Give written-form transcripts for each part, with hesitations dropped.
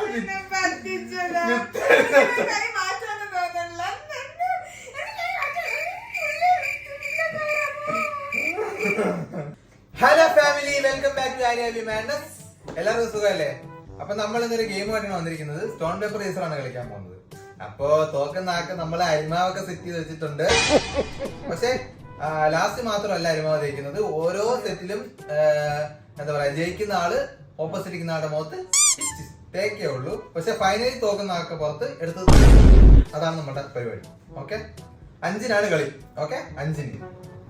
Hello family, welcome back to ആര്യാബി madness. എല്ലാവർക്കും സുഖമല്ലേ? അപ്പൊ നമ്മൾ ഇന്നൊരു ഗെയിമായിട്ടാണ് വന്നിരിക്കുന്നത്. സ്റ്റോൺ പേപ്പർ റേസർ ആണ് കളിക്കാൻ പോകുന്നത്. അപ്പോ തോക്കുന്ന ആൾക്ക് നമ്മളെ അരിമാവൊക്കെ സെറ്റ് ചെയ്ത് വെച്ചിട്ടുണ്ട്. പക്ഷെ ലാസ്റ്റ് മാത്രമല്ല അരിമാവ് തേക്കുന്നത്. ഓരോ സെറ്റിലും എന്താ പറയാ, ജയിക്കുന്ന ആള് ഓപ്പോസിറ്റ് ഇരിക്കുന്ന ആളുടെ മുഖത്ത് തേക്കേ ഉള്ളൂ. പക്ഷെ ഫൈനലി തോക്കുന്ന ആൾക്ക് പുറത്ത് എടുത്ത്. അതാണ് നമ്മുടെ പരിപാടി. ഓക്കെ, 5-നാണ് കളി. ഓക്കെ, 5-ന്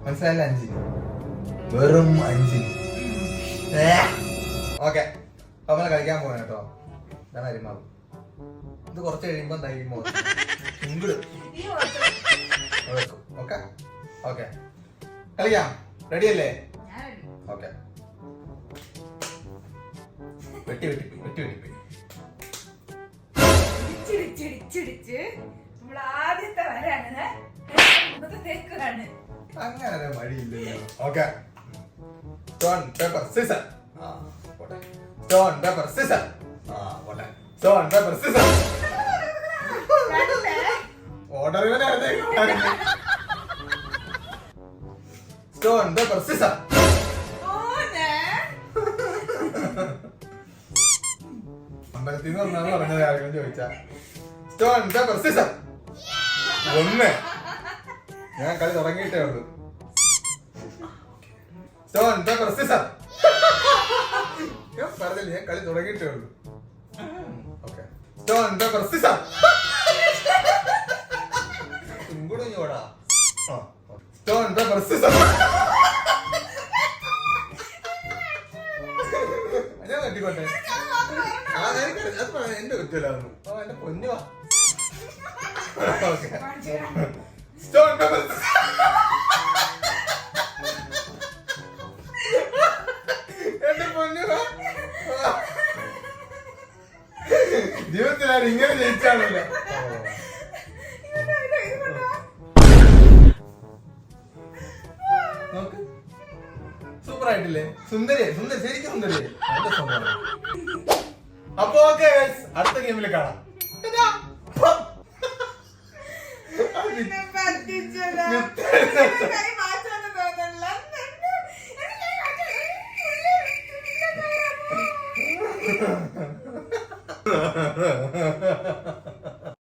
മനസ്സിലായില്ല? 5-ന്, വെറും 5-ന്. ഓക്കെ, അപ്പൊ നമ്മള് കളിക്കാൻ പോകണം കേട്ടോ. ഇതാണ് അരിമാവ്. ഇത് കുറച്ച് കഴിയുമ്പോ തയ്യുമ്പോ ഓക്കെ ഓക്കെ, കളിക്കാം. റെഡി അല്ലേ? ഓക്കെ, വെട്ടി വെട്ടി വെട്ടി വെട്ടി അങ്ങനെ മടിയില്ലല്ലോ. Okay, stone paper scissor. Stone paper scissor. Stone paper scissor. Order stone paper scissor. അമ്പലത്തിൽ നിന്ന് വന്നാണ് പറഞ്ഞത്. ആരെങ്കിലും ചോദിച്ചാ സ്റ്റോൺ പേപ്പർ സിസർ. 1. ഞാൻ കളി തുടങ്ങിയിട്ടേ ഉള്ളൂ. Stone paper scissor. ഞാൻ പറഞ്ഞില്ല, ഞാൻ കളി തുടങ്ങിയിട്ടേ ഉള്ളൂ. Okay, stone paper scissor. ഇങ്ങോട്ടാ. Stone paper scissor. ഞാൻ കട്ടിക്കോട്ടെ. എന്റെ കുറ്റമില്ലായിരുന്നു. എന്റെ പൊന്നുവാ. Okay, stone paper. എന്റെ പൊന്നുവാ. ജീവിതത്തിൽ ആരും ഇങ്ങനെ ജയിച്ചാണല്ലോ. സൂപ്പർ ആയിട്ടില്ലേ? സുന്ദരി സുന്ദരി, ശരിക്കും സുന്ദരി. അപ്പൊ ഓക്കെ, അടുത്ത ഗെയിമിൽ കാണാം.